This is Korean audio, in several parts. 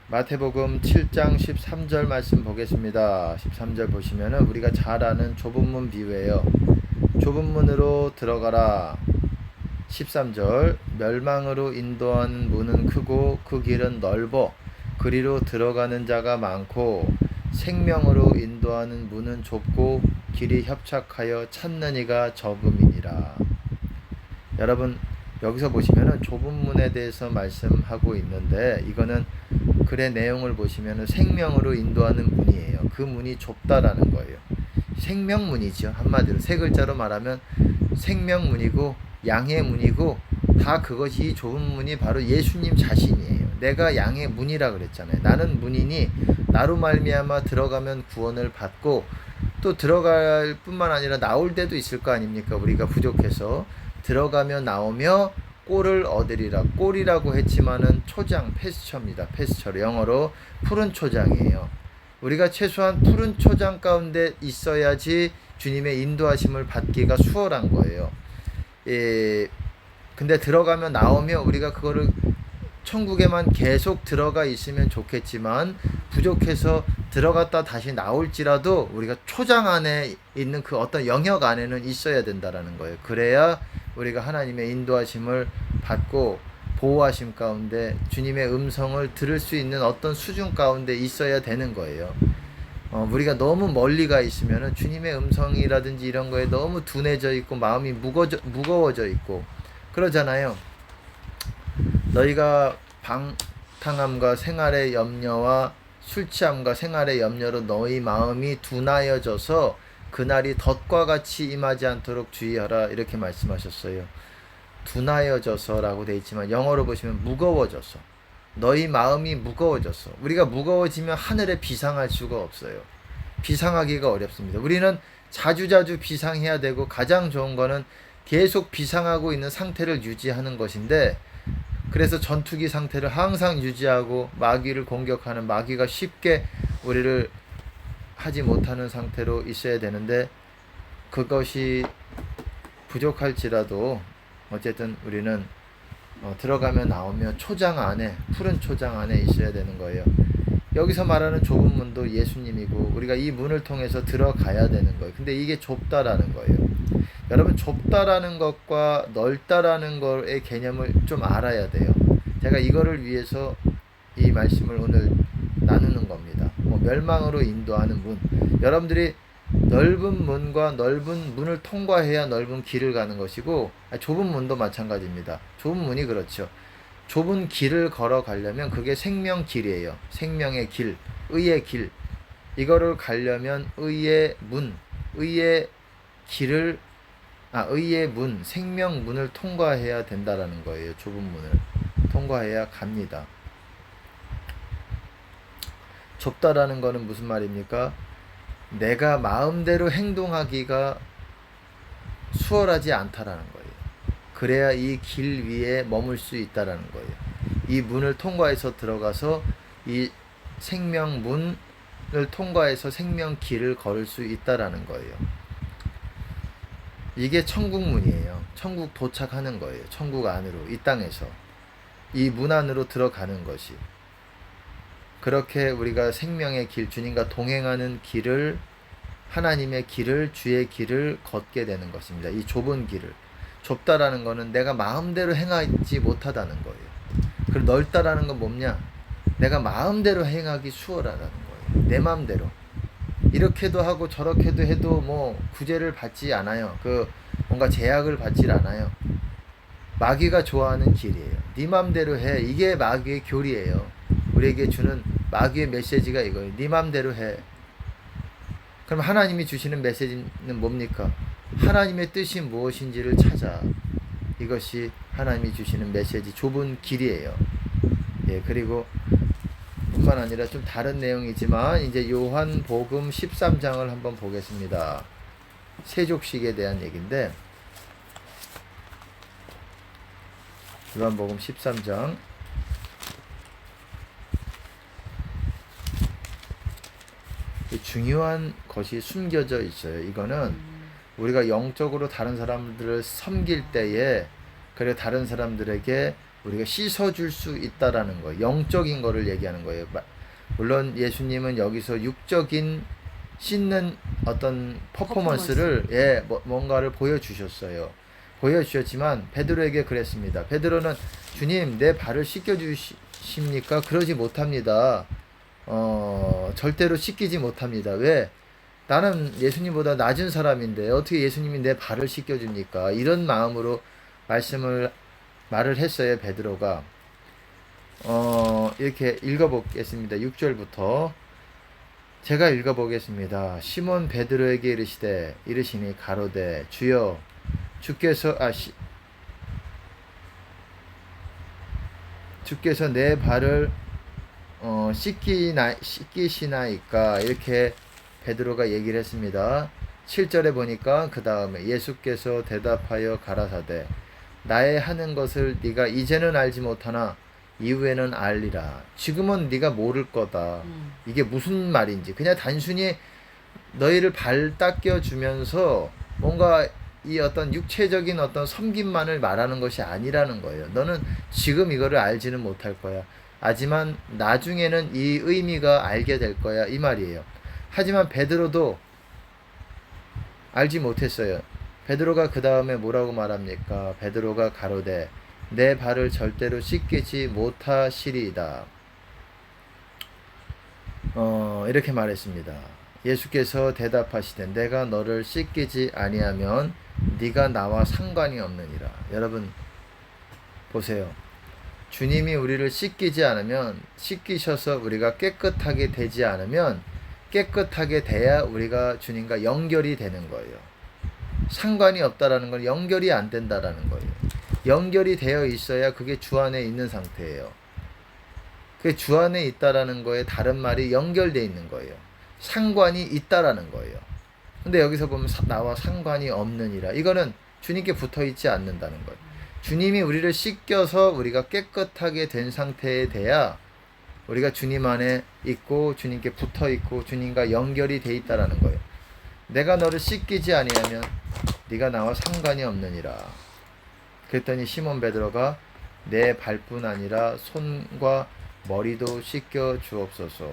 마태복음 7장 13절 말씀 보겠습니다. 13절 보시면은 우리가 잘 아는 좁은 문 비유예요. 좁은 문으로 들어가라. 13절 멸망으로 인도하는 문은 크고 그 길은 넓어 그리로 들어가는 자가 많고 생명으로 인도하는 문은 좁고 길이 협착하여 찾는 이가 적음이니라. 여러분 여기서 보시면은 좁은 문에 대해서 말씀하고 있는데 이거는 글의 내용을 보시면은 생명으로 인도하는 문이에요. 그 문이 좁다라는 거예요. 생명문이죠. 한마디로 세 글자로 말하면 생명문이고 양의 문이고 다 그것이 좁은 문이 바로 예수님 자신이에요. 내가 양의 문이라 그랬잖아요. 나는 문이니 나로 말미암아 들어가면 구원을 받고 또 들어갈 뿐만 아니라 나올 때도 있을 거 아닙니까? 우리가 부족해서 들어가며 나오며 꼴을 얻으리라. 꼴이라고 했지만은 초장, 패스처입니다. 패스처 영어로 푸른 초장이에요. 우리가 최소한 푸른 초장 가운데 있어야지 주님의 인도하심을 받기가 수월한 거예요. 근데 들어가며 나오며 우리가 그거를 천국에만 계속 들어가 있으면 좋겠지만 부족해서 들어갔다 다시 나올지라도 우리가 초장 안에 있는 그 어떤 영역 안에는 있어야 된다라는 거예요. 그래야 우리가 하나님의 인도하심을 받고 보호하심 가운데 주님의 음성을 들을 수 있는 어떤 수준 가운데 있어야 되는 거예요. 우리가 너무 멀리 가 있으면 주님의 음성이라든지 이런 거에 너무 둔해져 있고 마음이 무거워져 있고 그러잖아요. 너희가 방탕함과 생활의 염려와 술취함과 생활의 염려로 너희 마음이 둔하여져서 그날이 덫과 같이 임하지 않도록 주의하라 이렇게 말씀하셨어요. 둔하여져서 라고 되어 있지만 영어로 보시면 무거워져서 너희 마음이 무거워져서 우리가 무거워지면 하늘에 비상할 수가 없어요. 비상하기가 어렵습니다. 우리는 자주자주 비상해야 되고 가장 좋은 거는 계속 비상하고 있는 상태를 유지하는 것인데 그래서 전투기 상태를 항상 유지하고 마귀를 공격하는 마귀가 쉽게 우리를 하지 못하는 상태로 있어야 되는데 그것이 부족할지라도 어쨌든 우리는 들어가며 나오며 초장 안에 푸른 초장 안에 있어야 되는 거예요. 여기서 말하는 좁은 문도 예수님이고 우리가 이 문을 통해서 들어가야 되는 거예요. 근데 이게 좁다라는 거예요. 여러분 좁다라는 것과 넓다라는 거의 개념을 좀 알아야 돼요. 제가 이거를 위해서 이 말씀을 오늘 나누는 겁니다. 멸망으로 인도하는 문. 여러분들이 넓은 문과 넓은 문을 통과해야 넓은 길을 가는 것이고 좁은 문도 마찬가지입니다. 좁은 문이 그렇죠. 좁은 길을 걸어가려면 그게 생명길이에요. 생명의 길, 의의 길. 이거를 가려면 의의 문, 의의 길을 의의 문, 생명문을 통과해야 된다라는 거예요. 좁은 문을 통과해야 갑니다. 좁다라는 거는 무슨 말입니까? 내가 마음대로 행동하기가 수월하지 않다라는 거예요. 그래야 이 길 위에 머물 수 있다라는 거예요. 이 문을 통과해서 들어가서 이 생명문을 통과해서 생명길을 걸을 수 있다라는 거예요. 이게 천국문이에요. 천국 도착하는 거예요. 천국 안으로, 이 땅에서. 이 문 안으로 들어가는 것이. 그렇게 우리가 생명의 길, 주님과 동행하는 길을, 하나님의 길을, 주의 길을 걷게 되는 것입니다. 이 좁은 길을. 좁다라는 거는 내가 마음대로 행하지 못하다는 거예요. 그리고 넓다라는 건 뭐냐? 내가 마음대로 행하기 수월하다는 거예요. 내 마음대로. 이렇게도 하고 저렇게도 해도 구제를 받지 않아요. 뭔가 제약을 받질 않아요. 마귀가 좋아하는 길이에요. 네 맘대로 해. 이게 마귀의 교리예요. 우리에게 주는 마귀의 메시지가 이거예요. 네 맘대로 해. 그럼 하나님이 주시는 메시지는 뭡니까? 하나님의 뜻이 무엇인지를 찾아. 이것이 하나님이 주시는 메시지, 좁은 길이에요. 그리고 뿐만 아니라 좀 다른 내용이지만 이제 요한복음 13장을 한번 보겠습니다. 세족식에 대한 얘기인데 요한복음 13장 중요한 것이 숨겨져 있어요. 이거는 우리가 영적으로 다른 사람들을 섬길 때에 그리고 다른 사람들에게 우리가 씻어줄 수 있다라는 거예요. 영적인 거를 얘기하는 거예요. 물론 예수님은 여기서 육적인 씻는 어떤 퍼포먼스를 뭔가를 보여주셨어요. 보여주셨지만 베드로에게 그랬습니다. 베드로는 주님 내 발을 씻겨주십니까? 그러지 못합니다. 절대로 씻기지 못합니다. 왜? 나는 예수님보다 낮은 사람인데 어떻게 예수님이 내 발을 씻겨줍니까? 이런 마음으로 말을 했어요. 베드로가. 이렇게 읽어보겠습니다. 6절부터 제가 읽어보겠습니다. 시몬 베드로에게 이르시니 가로되 주여 주께서 내 발을 씻기시나이까? 이렇게 베드로가 얘기를 했습니다. 7절에 보니까 그 다음에 예수께서 대답하여 가라사대 나의 하는 것을 네가 이제는 알지 못하나 이후에는 알리라. 지금은 네가 모를 거다. 이게 무슨 말인지 그냥 단순히 너희를 발 닦여 주면서 뭔가 이 어떤 육체적인 어떤 섬김만을 말하는 것이 아니라는 거예요. 너는 지금 이거를 알지는 못할 거야. 하지만 나중에는 이 의미가 알게 될 거야. 이 말이에요. 하지만 베드로도 알지 못했어요. 베드로가 그 다음에 뭐라고 말합니까? 베드로가 가로되 내 발을 절대로 씻기지 못하시리이다. 이렇게 말했습니다. 예수께서 대답하시되 내가 너를 씻기지 아니하면 네가 나와 상관이 없느니라. 여러분 보세요. 주님이 우리를 씻기지 않으면, 씻기셔서 우리가 깨끗하게 되지 않으면, 깨끗하게 돼야 우리가 주님과 연결이 되는 거예요. 상관이 없다라는 건 연결이 안 된다라는 거예요. 연결이 되어 있어야 그게 주 안에 있는 상태예요. 그게 주 안에 있다라는 거에 다른 말이 연결되어 있는 거예요. 상관이 있다라는 거예요. 근데 여기서 보면 나와 상관이 없느니라. 이거는 주님께 붙어 있지 않는다는 거예요. 주님이 우리를 씻겨서 우리가 깨끗하게 된 상태에 돼야 우리가 주님 안에 있고 주님께 붙어 있고 주님과 연결이 돼 있다라는 거예요. 내가 너를 씻기지 아니하면 네가 나와 상관이 없느니라. 그랬더니 시몬 베드로가 내 발뿐 아니라 손과 머리도 씻겨 주옵소서.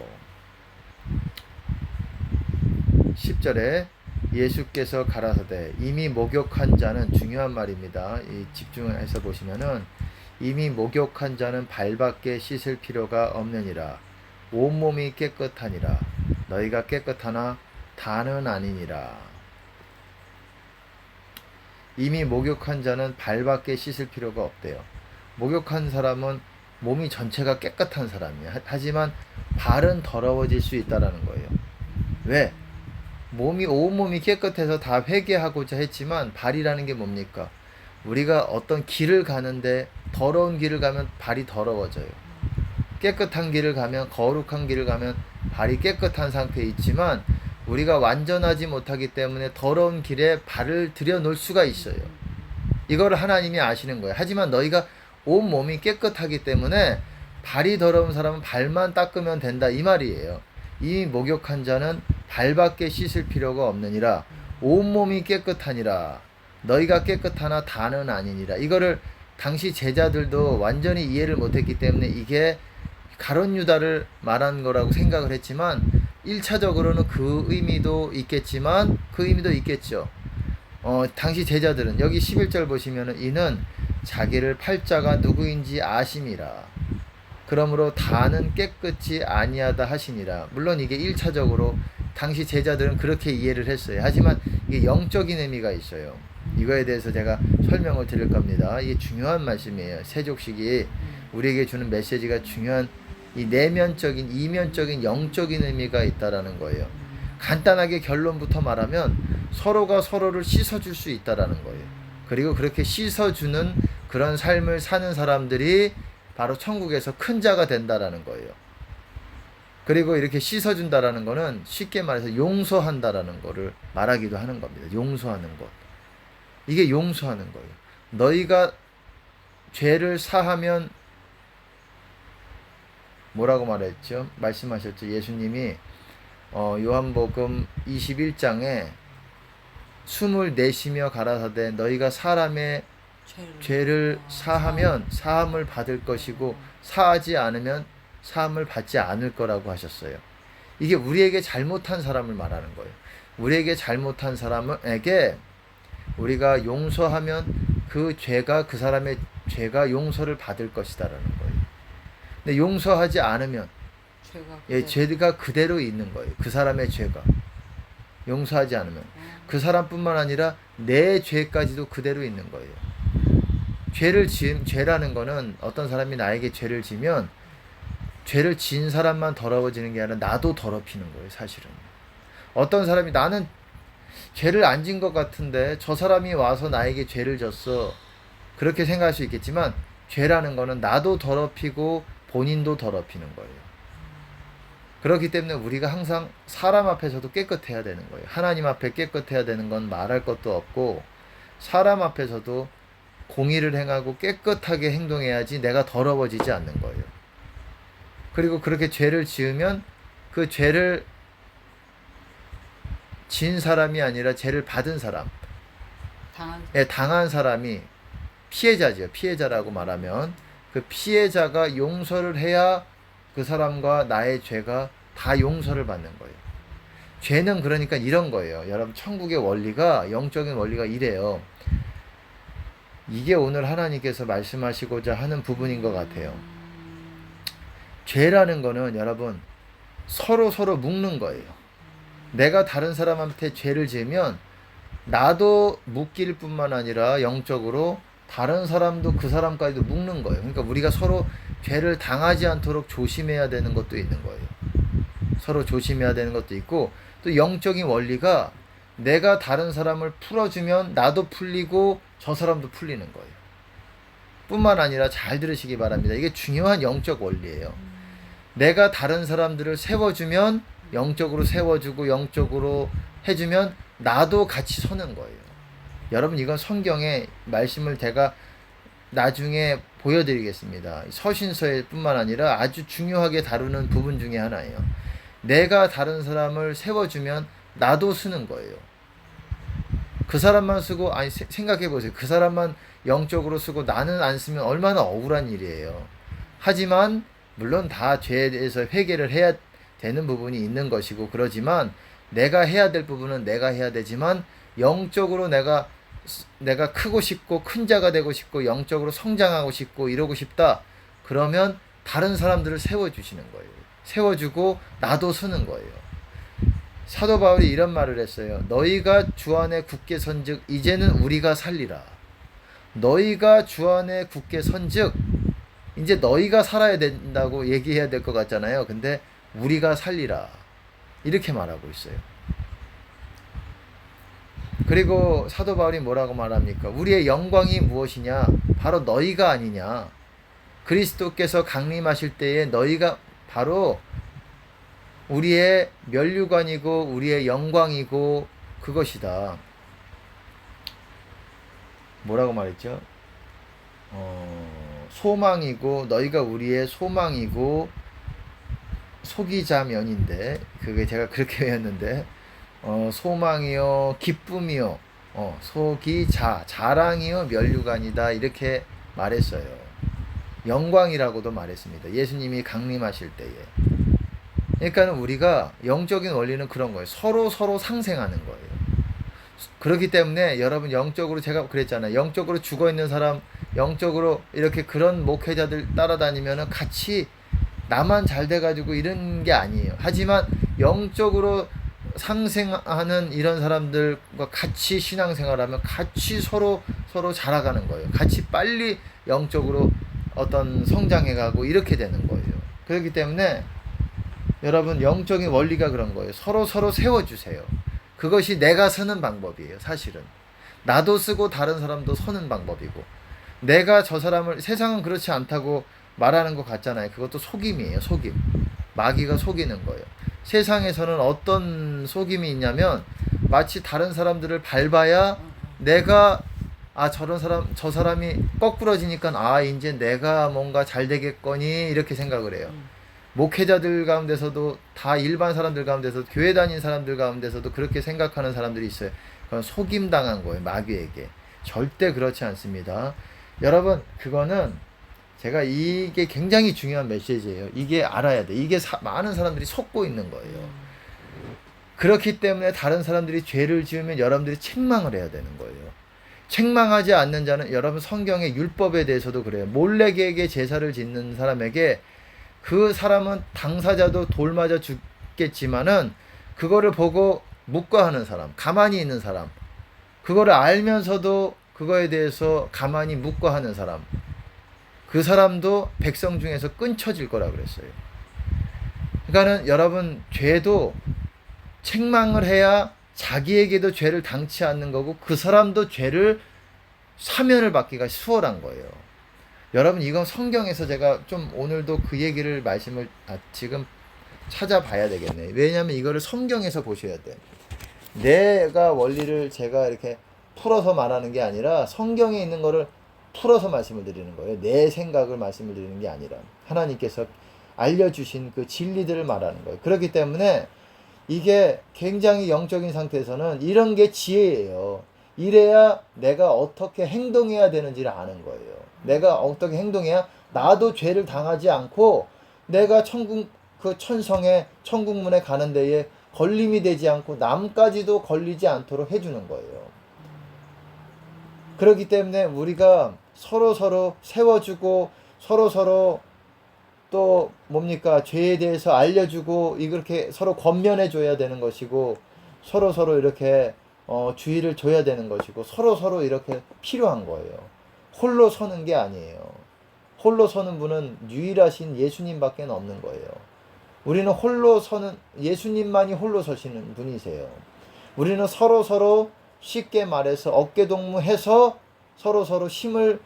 10절에 예수께서 가라사대 이미 목욕한 자는, 중요한 말입니다. 이 집중해서 보시면은 이미 목욕한 자는 발밖에 씻을 필요가 없느니라. 온몸이 깨끗하니라. 너희가 깨끗하나 다는 아니니라. 이미 목욕한 자는 발밖에 씻을 필요가 없대요. 목욕한 사람은 몸이 전체가 깨끗한 사람이야. 하지만 발은 더러워질 수 있다라는 거예요. 왜? 온몸이 깨끗해서 다 회개하고자 했지만 발이라는 게 뭡니까? 우리가 어떤 길을 가는데 더러운 길을 가면 발이 더러워져요. 깨끗한 길을 가면, 거룩한 길을 가면 발이 깨끗한 상태에 있지만 우리가 완전하지 못하기 때문에 더러운 길에 발을 들여놓을 수가 있어요. 이거를 하나님이 아시는 거예요. 하지만 너희가 온몸이 깨끗하기 때문에 발이 더러운 사람은 발만 닦으면 된다, 이 말이에요. 이 목욕한 자는 발밖에 씻을 필요가 없느니라. 온몸이 깨끗하니라. 너희가 깨끗하나 다는 아니니라. 이거를 당시 제자들도 완전히 이해를 못했기 때문에 이게 가룟 유다를 말한 거라고 생각을 했지만 1차적으로는 그 의미도 있겠지만 그 의미도 있겠죠. 당시 제자들은 여기 11절 보시면은 이는 자기를 팔자가 누구인지 아심이라. 그러므로 다는 깨끗이 아니하다 하시니라. 물론 이게 1차적으로 당시 제자들은 그렇게 이해를 했어요. 하지만 이게 영적인 의미가 있어요. 이거에 대해서 제가 설명을 드릴 겁니다. 이게 중요한 말씀이에요. 세족식이 우리에게 주는 메시지가 중요한 이 내면적인, 이면적인, 영적인 의미가 있다라는 거예요. 간단하게 결론부터 말하면 서로가 서로를 씻어줄 수 있다라는 거예요. 그리고 그렇게 씻어주는 그런 삶을 사는 사람들이 바로 천국에서 큰 자가 된다라는 거예요. 그리고 이렇게 씻어준다라는 거는 쉽게 말해서 용서한다라는 거를 말하기도 하는 겁니다. 용서하는 것. 이게 용서하는 거예요. 너희가 죄를 사하면 뭐라고 말했죠? 말씀하셨죠. 예수님이 요한복음 21장에 숨을 내쉬며 가라사대 너희가 사람의 죄를 사하면 사함을 받을 것이고 사하지 않으면 사함을 받지 않을 거라고 하셨어요. 이게 우리에게 잘못한 사람을 말하는 거예요. 우리에게 잘못한 사람에게 우리가 용서하면 그 죄가 그 사람의 죄가 용서를 받을 것이다라는 거예요. 근데 용서하지 않으면 죄가 그대로 있는 거예요. 그 사람의 죄가 용서하지 않으면 그 사람뿐만 아니라 내 죄까지도 그대로 있는 거예요. 죄라는 거는 어떤 사람이 나에게 죄를 지면 죄를 지은 사람만 더러워지는 게 아니라 나도 더럽히는 거예요. 사실은 어떤 사람이 나는 죄를 안 진 것 같은데 저 사람이 와서 나에게 죄를 졌어 그렇게 생각할 수 있겠지만 죄라는 거는 나도 더럽히고 본인도 더럽히는 거예요. 그렇기 때문에 우리가 항상 사람 앞에서도 깨끗해야 되는 거예요. 하나님 앞에 깨끗해야 되는 건 말할 것도 없고 사람 앞에서도 공의를 행하고 깨끗하게 행동해야지 내가 더러워지지 않는 거예요. 그리고 그렇게 죄를 지으면 그 죄를 진 사람이 아니라 죄를 받은 사람, 당한 사람이 피해자죠. 피해자라고 말하면 그 피해자가 용서를 해야 그 사람과 나의 죄가 다 용서를 받는 거예요. 죄는 그러니까 이런 거예요. 여러분 천국의 원리가 영적인 원리가 이래요. 이게 오늘 하나님께서 말씀하시고자 하는 부분인 것 같아요. 죄라는 거는 여러분 서로 묶는 거예요. 내가 다른 사람한테 죄를 지으면 나도 묶일 뿐만 아니라 영적으로 다른 사람도 그 사람까지도 묶는 거예요. 그러니까 우리가 서로 죄를 당하지 않도록 조심해야 되는 것도 있는 거예요. 서로 조심해야 되는 것도 있고 또 영적인 원리가 내가 다른 사람을 풀어주면 나도 풀리고 저 사람도 풀리는 거예요. 뿐만 아니라 잘 들으시기 바랍니다. 이게 중요한 영적 원리예요. 내가 다른 사람들을 세워주면 영적으로 세워주고 영적으로 해주면 나도 같이 서는 거예요. 여러분 이건 성경의 말씀을 제가 나중에 보여드리겠습니다. 서신서에 뿐만 아니라 아주 중요하게 다루는 부분 중에 하나예요. 내가 다른 사람을 세워주면 나도 쓰는 거예요. 그 사람만 쓰고 아니 생각해 보세요. 그 사람만 영적으로 쓰고 나는 안 쓰면 얼마나 억울한 일이에요. 하지만 물론 다 죄에 대해서 회개를 해야 되는 부분이 있는 것이고 그러지만 내가 해야 될 부분은 내가 해야 되지만 영적으로 내가 크고 싶고 큰 자가 되고 싶고 영적으로 성장하고 싶고 이러고 싶다. 그러면 다른 사람들을 세워주시는 거예요. 세워주고 나도 서는 거예요. 사도 바울이 이런 말을 했어요. 너희가 주 안에 굳게 선즉 이제는 우리가 살리라. 너희가 주 안에 굳게 선즉 이제 너희가 살아야 된다고 얘기해야 될 것 같잖아요. 근데 우리가 살리라. 이렇게 말하고 있어요. 그리고 사도 바울이 뭐라고 말합니까? 우리의 영광이 무엇이냐? 바로 너희가 아니냐? 그리스도께서 강림하실 때에 너희가 바로 우리의 면류관이고 우리의 영광이고 그것이다. 뭐라고 말했죠? 소망이고 너희가 우리의 소망이고 속이자면인데 그게 제가 그렇게 외웠는데 소망이요 기쁨이요 자랑이요 면류관이다 이렇게 말했어요. 영광이라고도 말했습니다. 예수님이 강림하실 때에. 그러니까 우리가 영적인 원리는 그런 거예요. 서로 상생하는 거예요. 그렇기 때문에 여러분 영적으로 제가 그랬잖아요. 영적으로 죽어 있는 사람, 영적으로 이렇게 그런 목회자들 따라다니면은 같이 나만 잘 돼가지고 이런 게 아니에요. 하지만 영적으로 상생하는 이런 사람들과 같이 신앙생활하면 같이 서로 자라가는 거예요. 같이 빨리 영적으로 어떤 성장해가고 이렇게 되는 거예요. 그렇기 때문에 여러분 영적인 원리가 그런 거예요. 서로 세워주세요. 그것이 내가 서는 방법이에요. 사실은 나도 쓰고 다른 사람도 서는 방법이고 내가 저 사람을 세상은 그렇지 않다고 말하는 것 같잖아요. 그것도 속임이에요. 속임. 마귀가 속이는 거예요. 세상에서는 어떤 속임이 있냐면 마치 다른 사람들을 밟아야 내가 저 사람이 거꾸러지니까 이제 내가 뭔가 잘 되겠거니 이렇게 생각을 해요. 목회자들 가운데서도 다 일반 사람들 가운데서도 교회 다닌 사람들 가운데서도 그렇게 생각하는 사람들이 있어요. 그건 속임 당한 거예요. 마귀에게. 절대 그렇지 않습니다. 여러분, 그거는 제가 이게 굉장히 중요한 메시지예요. 이게 알아야 돼. 이게 많은 사람들이 속고 있는 거예요. 그렇기 때문에 다른 사람들이 죄를 지으면 여러분들이 책망을 해야 되는 거예요. 책망하지 않는 자는, 여러분 성경의 율법에 대해서도 그래요. 몰래에게 제사를 짓는 사람에게 그 사람은 당사자도 돌 맞아 죽겠지만은 그거를 보고 묵과하는 사람, 가만히 있는 사람, 그거를 알면서도 그거에 대해서 가만히 묵과하는 사람, 그 사람도 백성 중에서 끊쳐질 거라 그랬어요. 그러니까는 여러분, 죄도 책망을 해야 자기에게도 죄를 당치 않는 거고 그 사람도 죄를 사면을 받기가 수월한 거예요. 여러분, 이건 성경에서 제가 좀 오늘도 그 얘기를 말씀을 지금 찾아봐야 되겠네. 왜냐하면 이거를 성경에서 보셔야 돼. 내가 원리를 제가 이렇게 풀어서 말하는 게 아니라 성경에 있는 거를 풀어서 말씀을 드리는 거예요. 내 생각을 말씀을 드리는 게 아니라 하나님께서 알려주신 그 진리들을 말하는 거예요. 그렇기 때문에 이게 굉장히 영적인 상태에서는 이런 게 지혜예요. 이래야 내가 어떻게 행동해야 되는지를 아는 거예요. 내가 어떻게 행동해야 나도 죄를 당하지 않고 내가 그 천성에 천국문에 가는 데에 걸림이 되지 않고 남까지도 걸리지 않도록 해주는 거예요. 그렇기 때문에 우리가 서로 세워주고 서로 또 뭡니까, 죄에 대해서 알려주고 이렇게 서로 권면해 줘야 되는 것이고 서로 이렇게 주의를 줘야 되는 것이고 서로 이렇게 필요한 거예요. 홀로 서는 게 아니에요. 홀로 서는 분은 유일하신 예수님밖에 없는 거예요. 우리는 홀로 서는, 예수님만이 홀로 서시는 분이세요. 우리는 서로 쉽게 말해서 어깨동무해서 서로 힘을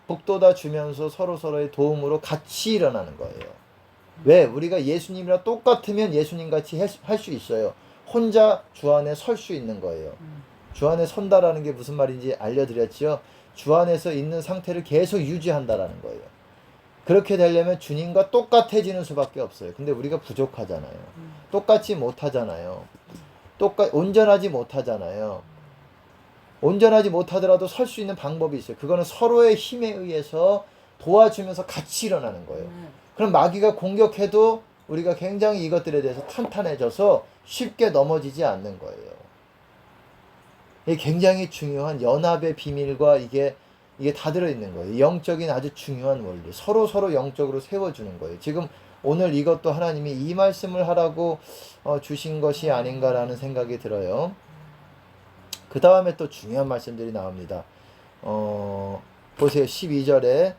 북돋아 주면서 서로의 도움으로 같이 일어나는 거예요. 왜? 우리가 예수님이랑 똑같으면 예수님같이 할 수 있어요. 혼자 주 안에 설 수 있는 거예요. 주 안에 선다라는 게 무슨 말인지 알려드렸지요. 주 안에서 있는 상태를 계속 유지한다라는 거예요. 그렇게 되려면 주님과 똑같아지는 수밖에 없어요. 근데 우리가 부족하잖아요. 똑같지 못하잖아요. 온전하지 못하잖아요. 온전하지 못하더라도 설 수 있는 방법이 있어요. 그거는 서로의 힘에 의해서 도와주면서 같이 일어나는 거예요. 그럼 마귀가 공격해도 우리가 굉장히 이것들에 대해서 탄탄해져서 쉽게 넘어지지 않는 거예요. 이게 굉장히 중요한 연합의 비밀과 이게 다 들어있는 거예요. 영적인 아주 중요한 원리. 서로 영적으로 세워주는 거예요. 지금 오늘 이것도 하나님이 이 말씀을 하라고 주신 것이 아닌가라는 생각이 들어요. 그 다음에 또 중요한 말씀들이 나옵니다. 보세요. 12절에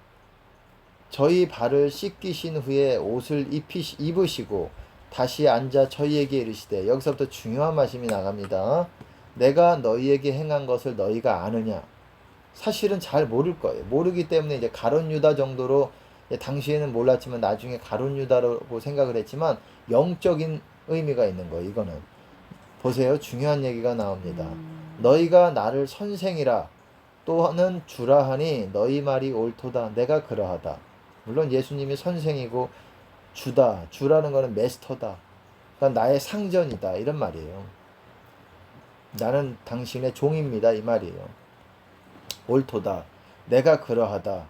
저희 발을 씻기신 후에 옷을 입으시고 다시 앉아 저희에게 이르시되, 여기서부터 중요한 말씀이 나갑니다. 내가 너희에게 행한 것을 너희가 아느냐? 사실은 잘 모를 거예요. 모르기 때문에 이제 가룟 유다 정도로, 당시에는 몰랐지만 나중에 가룟 유다라고 생각을 했지만 영적인 의미가 있는 거예요. 이거는 보세요. 중요한 얘기가 나옵니다. 너희가 나를 선생이라 또는 주라 하니 너희 말이 옳도다. 내가 그러하다. 물론 예수님이 선생이고 주라는 거는 메스터다. 그러니까 나의 상전이다. 이런 말이에요. 나는 당신의 종입니다. 이 말이에요. 옳도다. 내가 그러하다.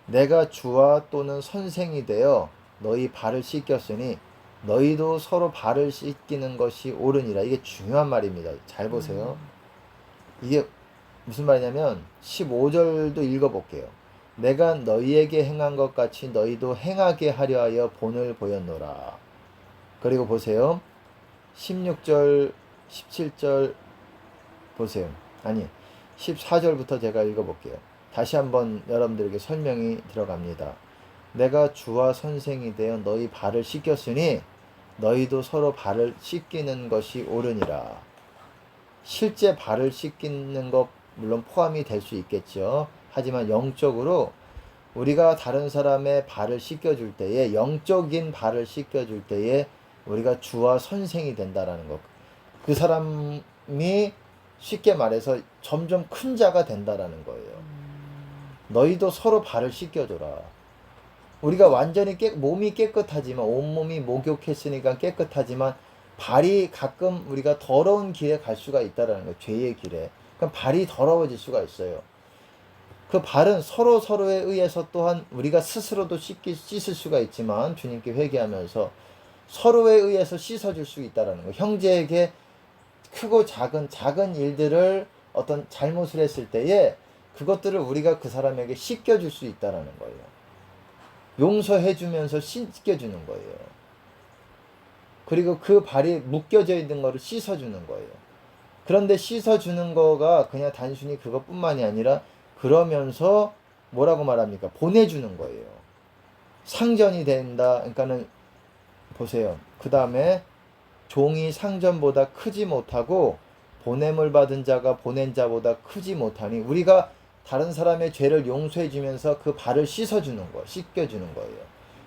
내가 주와 또는 선생이 되어 너희 발을 씻겼으니 너희도 서로 발을 씻기는 것이 옳으니라. 이게 중요한 말입니다. 잘 보세요. 이게 무슨 말이냐면 15절도 읽어볼게요. 내가 너희에게 행한 것 같이 너희도 행하게 하려 하여 본을 보였노라. 그리고 보세요. 16절 17절 보세요. 아니 14절부터 제가 읽어볼게요. 다시 한번 여러분들에게 설명이 들어갑니다. 내가 주와 선생이 되어 너희 발을 씻겼으니 너희도 서로 발을 씻기는 것이 옳으니라. 실제 발을 씻기는 것 물론 포함이 될 수 있겠죠. 하지만 영적으로 우리가 다른 사람의 발을 씻겨줄 때에, 영적인 발을 씻겨줄 때에 우리가 주와 선생이 된다라는 것. 그 사람이 쉽게 말해서 점점 큰 자가 된다라는 거예요. 너희도 서로 발을 씻겨줘라. 우리가 완전히 몸이 깨끗하지만, 온몸이 목욕했으니까 깨끗하지만 발이 가끔 우리가 더러운 길에 갈 수가 있다라는 거예요. 죄의 길에. 그럼 발이 더러워질 수가 있어요. 그 발은 서로에 의해서 또한 우리가 스스로도 씻을 수가 있지만 주님께 회개하면서 서로에 의해서 씻어줄 수 있다라는 거. 형제에게 크고 작은 일들을 어떤 잘못을 했을 때에 그것들을 우리가 그 사람에게 씻겨줄 수 있다라는 거예요. 용서해주면서 씻겨주는 거예요. 그리고 그 발이 묶여져 있는 거를 씻어주는 거예요. 그런데 씻어주는 거가 그냥 단순히 그것뿐만이 아니라 그러면서 뭐라고 말합니까? 보내주는 거예요. 상전이 된다. 그러니까는 보세요. 그 다음에 종이 상전보다 크지 못하고 보냄을 받은 자가 보낸 자보다 크지 못하니 우리가 다른 사람의 죄를 용서해 주면서 그 발을 씻어주는 거예요. 씻겨주는 거예요.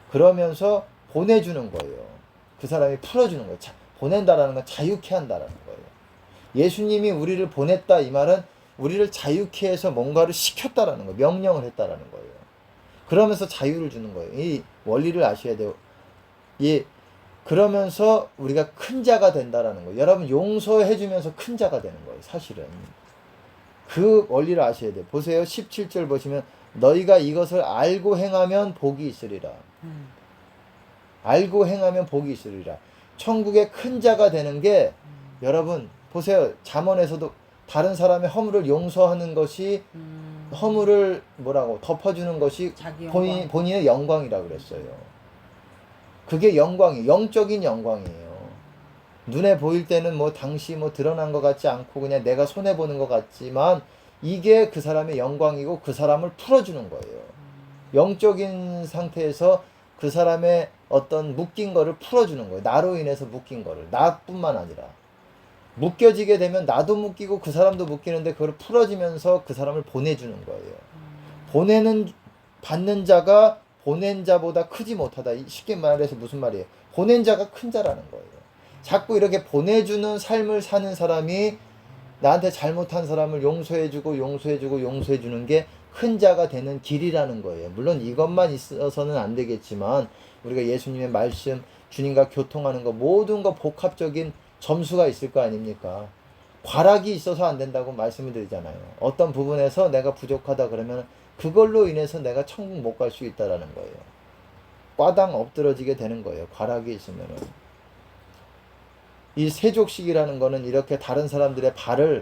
그러면서 보내주는 거예요. 그 사람이 풀어주는 거예요. 보낸다라는 건 자유케 한다라는 거예요. 예수님이 우리를 보냈다 이 말은 우리를 자유케 해서 뭔가를 시켰다라는 거예요. 명령을 했다라는 거예요. 그러면서 자유를 주는 거예요. 이 원리를 아셔야 돼요. 그러면서 우리가 큰 자가 된다라는 거예요. 여러분 용서해 주면서 큰 자가 되는 거예요. 사실은. 그 원리를 아셔야 돼요. 보세요. 17절 보시면 너희가 이것을 알고 행하면 복이 있으리라. 알고 행하면 복이 있으리라. 천국의 큰 자가 되는 게 여러분 보세요. 잠언에서도 다른 사람의 허물을 용서하는 것이 허물을 뭐라고 덮어주는 것이 본인의 영광이라고 그랬어요. 그게 영광이에요. 영적인 영광이에요. 눈에 보일 때는 뭐 당시 뭐 드러난 것 같지 않고 그냥 내가 손해보는 것 같지만 이게 그 사람의 영광이고 그 사람을 풀어주는 거예요. 영적인 상태에서 그 사람의 어떤 묶인 거를 풀어주는 거예요. 나로 인해서 묶인 거를. 나뿐만 아니라. 묶여지게 되면 나도 묶이고 그 사람도 묶이는데 그걸 풀어지면서 그 사람을 보내주는 거예요. 받는 자가 보낸 자보다 크지 못하다. 쉽게 말해서 무슨 말이에요? 보낸 자가 큰 자라는 거예요. 자꾸 이렇게 보내주는 삶을 사는 사람이 나한테 잘못한 사람을 용서해주는 게 큰 자가 되는 길이라는 거예요. 물론 이것만 있어서는 안 되겠지만 우리가 예수님의 말씀, 주님과 교통하는 거 모든 거 복합적인 점수가 있을 거 아닙니까? 과락이 있어서 안 된다고 말씀을 드리잖아요. 어떤 부분에서 내가 부족하다 그러면 그걸로 인해서 내가 천국 못 갈 수 있다라는 거예요. 꽈당 엎드러지게 되는 거예요. 과락이 있으면은. 이 세족식이라는 거는 이렇게 다른 사람들의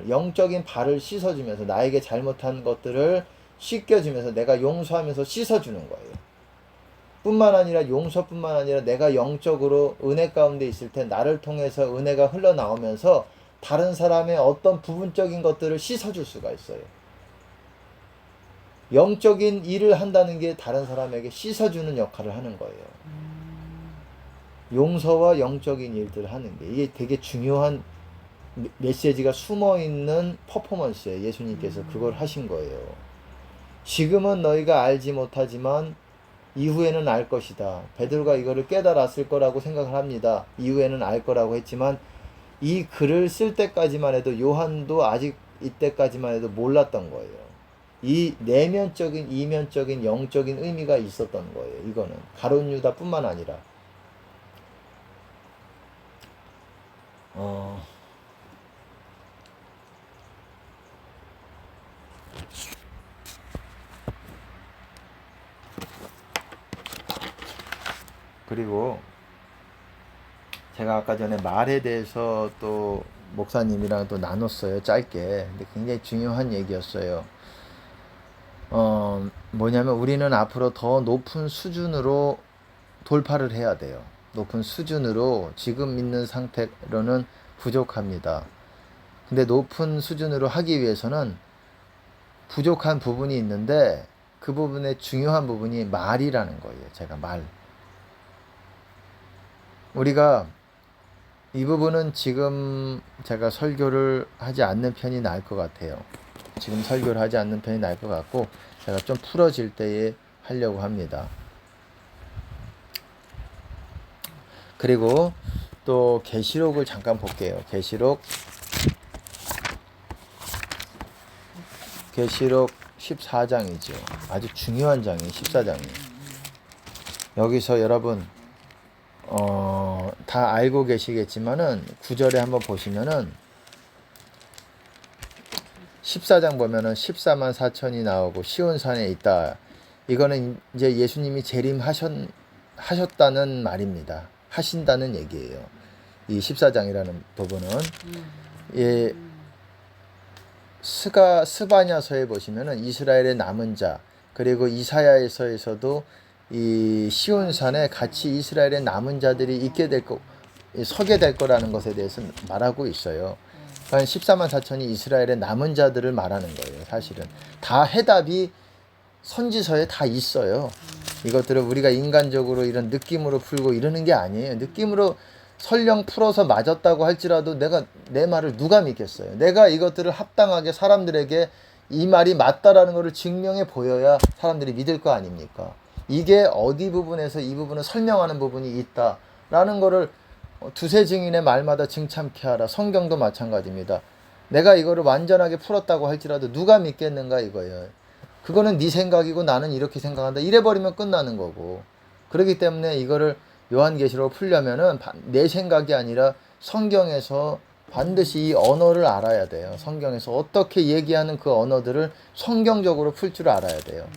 영적인 발을 씻어주면서 나에게 잘못한 것들을 씻겨주면서 내가 용서하면서 씻어주는 거예요. 용서뿐만 아니라 내가 영적으로 은혜 가운데 있을 때 나를 통해서 은혜가 흘러나오면서 다른 사람의 어떤 부분적인 것들을 씻어줄 수가 있어요. 영적인 일을 한다는 게 다른 사람에게 씻어주는 역할을 하는 거예요. 용서와 영적인 일들을 하는 게 이게 되게 중요한 메시지가 숨어있는 퍼포먼스예요. 예수님께서 그걸 하신 거예요. 지금은 너희가 알지 못하지만 이후에는 알 것이다. 베드로가 이거를 깨달았을 거라고 생각을 합니다. 이후에는 알 거라고 했지만 이 글을 쓸 때까지만 해도 요한도 아직 이때까지만 해도 몰랐던 거예요. 이 내면적인, 이면적인, 영적인 의미가 있었던 거예요. 이거는 가룟 유다뿐만 아니라 그리고 제가 아까 전에 말에 대해서 또 목사님이랑 또 나눴어요. 짧게. 근데 굉장히 중요한 얘기였어요. 뭐냐면 우리는 앞으로 더 높은 수준으로 돌파를 해야 돼요. 높은 수준으로 지금 있는 상태로는 부족합니다. 근데 높은 수준으로 하기 위해서는 부족한 부분이 있는데 그 부분의 중요한 부분이 말이라는 거예요. 제가 말. 우리가 이 부분은 지금 제가 설교를 하지 않는 편이 나을 것 같아요. 지금 설교를 하지 않는 편이 나을 것 같고 제가 좀 풀어질 때에 하려고 합니다. 그리고 또 계시록을 잠깐 볼게요. 계시록 14장이죠. 아주 중요한 장이에요. 14장이. 여기서 여러분 다 알고 계시겠지만은 9절에 한번 보시면은 14장 보면은 14만 4천이 나오고 시온산에 있다. 이거는 이제 예수님이 재림하셨다는 말입니다. 하신다는 얘기예요. 이 14장이라는 부분은 예, 스바냐서에 보시면은 이스라엘의 남은 자, 그리고 이사야서에서도 이 시온산에 같이 이스라엘의 남은 자들이 있게 될 거, 서게 될 거라는 것에 대해서 말하고 있어요. 그러니까 14만 4천이 이스라엘의 남은 자들을 말하는 거예요. 사실은 다 해답이 선지서에 다 있어요. 이것들을 우리가 인간적으로 이런 느낌으로 풀고 이러는 게 아니에요. 느낌으로 설령 풀어서 맞았다고 할지라도 내 말을 누가 믿겠어요. 내가 이것들을 합당하게 사람들에게 이 말이 맞다라는 것을 증명해 보여야 사람들이 믿을 거 아닙니까? 이게 어디 부분에서 이 부분을 설명하는 부분이 있다라는 거를 두세 증인의 말마다 증참케 하라. 성경도 마찬가지입니다. 내가 이거를 완전하게 풀었다고 할지라도 누가 믿겠는가 이거예요. 그거는 네 생각이고 나는 이렇게 생각한다. 이래버리면 끝나는 거고. 그렇기 때문에 이거를 요한계시록 풀려면은 내 생각이 아니라 성경에서 반드시 이 언어를 알아야 돼요. 성경에서 어떻게 얘기하는 그 언어들을 성경적으로 풀 줄 알아야 돼요.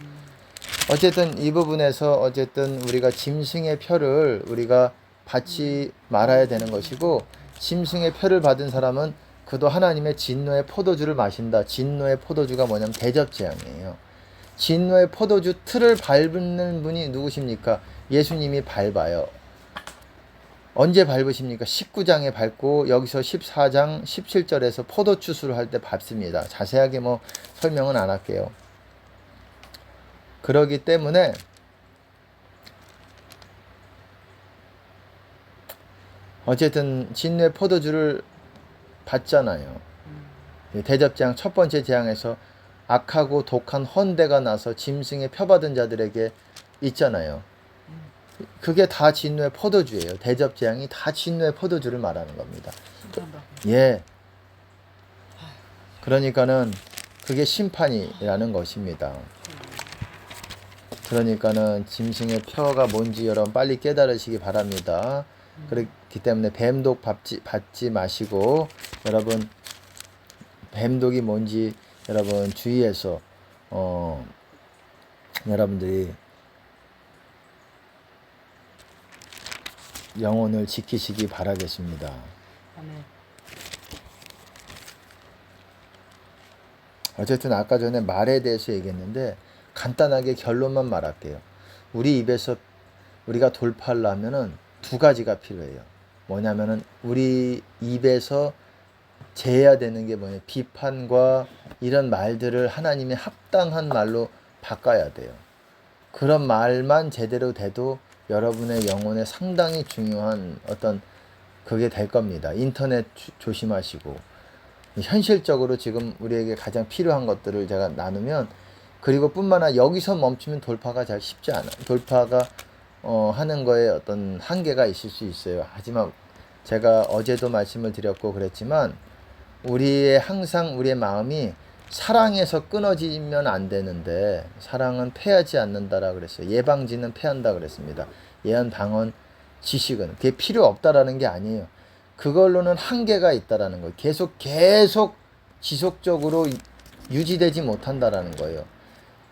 어쨌든 이 부분에서 어쨌든 우리가 짐승의 표를 우리가 받지 말아야 되는 것이고, 짐승의 표를 받은 사람은 그도 하나님의 진노의 포도주를 마신다. 진노의 포도주가 뭐냐면 대접재앙이에요. 진노의 포도주 틀을 밟는 분이 누구십니까? 예수님이 밟아요. 언제 밟으십니까? 19장에 밟고 여기서 14장 17절에서 포도 추수를 할 때 밟습니다. 자세하게 뭐 설명은 안 할게요. 그러기 때문에 어쨌든 진노의 포도주를 받잖아요. 대접재앙 첫 번째 재앙에서 악하고 독한 헌대가 나서 짐승의 표받은 자들에게 있잖아요. 그게 다 진노의 포도주예요. 대접재앙이 다 진노의 포도주를 말하는 겁니다. 예. 그러니까는 그게 심판이라는 것입니다. 그러니까는 짐승의 표가 뭔지 여러분 빨리 깨달으시기 바랍니다. 그렇기 때문에 뱀독 받지 마시고, 여러분 뱀독이 뭔지 여러분 주의해서 여러분들이 영혼을 지키시기 바라겠습니다. 아멘. 어쨌든 아까 전에 말에 대해서 얘기했는데 간단하게 결론만 말할게요. 우리 입에서 우리가 돌파하려면은 두 가지가 필요해요. 뭐냐면은 우리 입에서 제해야 되는 게 뭐냐, 비판과 이런 말들을 하나님의 합당한 말로 바꿔야 돼요. 그런 말만 제대로 돼도 여러분의 영혼에 상당히 중요한 어떤 그게 될 겁니다. 인터넷 조심하시고, 현실적으로 지금 우리에게 가장 필요한 것들을 제가 나누면, 그리고 뿐만 아니라 여기서 멈추면 돌파가 잘 쉽지 않아요. 돌파가 하는 거에 어떤 한계가 있을 수 있어요. 하지만 제가 어제도 말씀을 드렸고 그랬지만, 항상 우리의 마음이 사랑에서 끊어지면 안 되는데, 사랑은 패하지 않는다라 그랬어요. 예방지는 패한다 그랬습니다. 예언, 방언, 지식은 그게 필요 없다라는 게 아니에요. 그걸로는 한계가 있다라는 거예요. 계속 지속적으로 유지되지 못한다라는 거예요.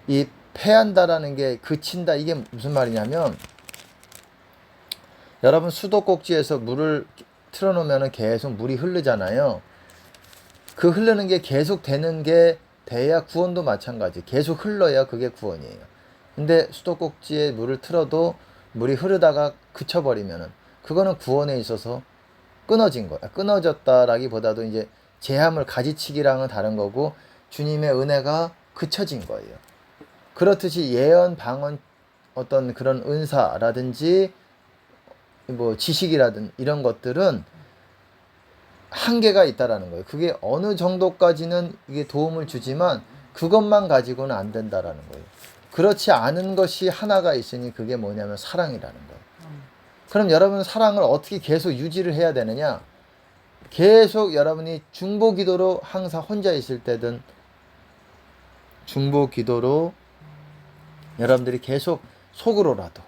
이 패한다라는 게 그친다, 이게 무슨 말이냐면, 여러분 수도꼭지에서 물을 틀어놓으면 계속 물이 흐르잖아요. 그 흐르는 게 계속 되는 게 돼야 구원도 마찬가지. 계속 흘러야 그게 구원이에요. 근데 수도꼭지에 물을 틀어도 물이 흐르다가 그쳐버리면은 그거는 구원에 있어서 끊어진 거야. 끊어졌다라기보다도 이제 제함을 가지치기랑은 다른 거고, 주님의 은혜가 그쳐진 거예요. 그렇듯이 예언, 방언, 어떤 그런 은사라든지 뭐 지식이라든 이런 것들은 한계가 있다라는 거예요. 그게 어느 정도까지는 이게 도움을 주지만 그것만 가지고는 안 된다라는 거예요. 그렇지 않은 것이 하나가 있으니 그게 뭐냐면 사랑이라는 거예요. 그럼 여러분 사랑을 어떻게 계속 유지를 해야 되느냐? 계속 여러분이 중보기도로 항상 혼자 있을 때든 중보기도로 여러분들이 계속 속으로라도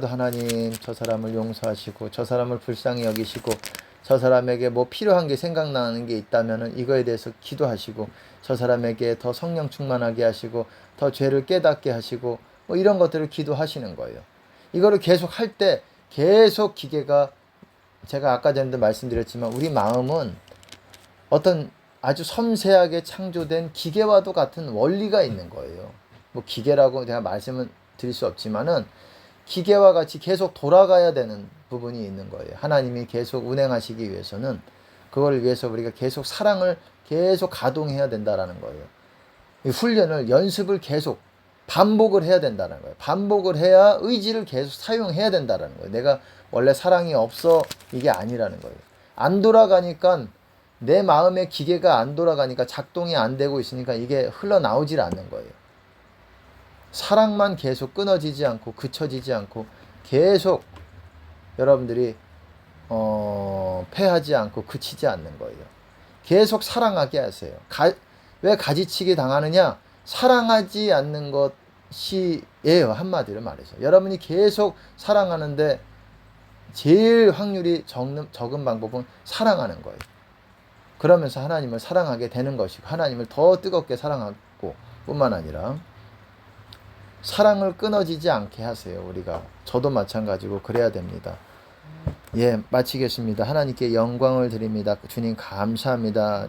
하나님 저 사람을 용서하시고 저 사람을 불쌍히 여기시고 저 사람에게 뭐 필요한 게 생각나는 게 있다면은 이거에 대해서 기도하시고, 저 사람에게 더 성령 충만하게 하시고, 더 죄를 깨닫게 하시고, 뭐 이런 것들을 기도하시는 거예요. 이거를 계속 할 때 계속 기계가, 제가 아까 전에도 말씀드렸지만 우리 마음은 어떤 아주 섬세하게 창조된 기계와도 같은 원리가 있는 거예요. 뭐 기계라고 제가 말씀은 드릴 수 없지만은 기계와 같이 계속 돌아가야 되는 부분이 있는 거예요. 하나님이 계속 운행하시기 위해서는 그걸 위해서 우리가 계속 사랑을 계속 가동해야 된다라는 거예요. 이 훈련을, 연습을 계속 반복을 해야 된다는 거예요. 반복을 해야 의지를 계속 사용해야 된다는 거예요. 내가 원래 사랑이 없어, 이게 아니라는 거예요. 안 돌아가니까, 내 마음의 기계가 안 돌아가니까, 작동이 안 되고 있으니까 이게 흘러나오질 않는 거예요. 사랑만 계속 끊어지지 않고 그쳐지지 않고 계속 여러분들이 패하지 않고 그치지 않는 거예요. 계속 사랑하게 하세요. 왜 가지치기 당하느냐? 사랑하지 않는 것이에요. 한마디로 말해서. 여러분이 계속 사랑하는데 제일 확률이 적은 방법은 사랑하는 거예요. 그러면서 하나님을 사랑하게 되는 것이고, 하나님을 더 뜨겁게 사랑하고 뿐만 아니라 사랑을 끊어지지 않게 하세요. 우리가, 저도 마찬가지고 그래야 됩니다. 예, 마치겠습니다. 하나님께 영광을 드립니다. 주님 감사합니다.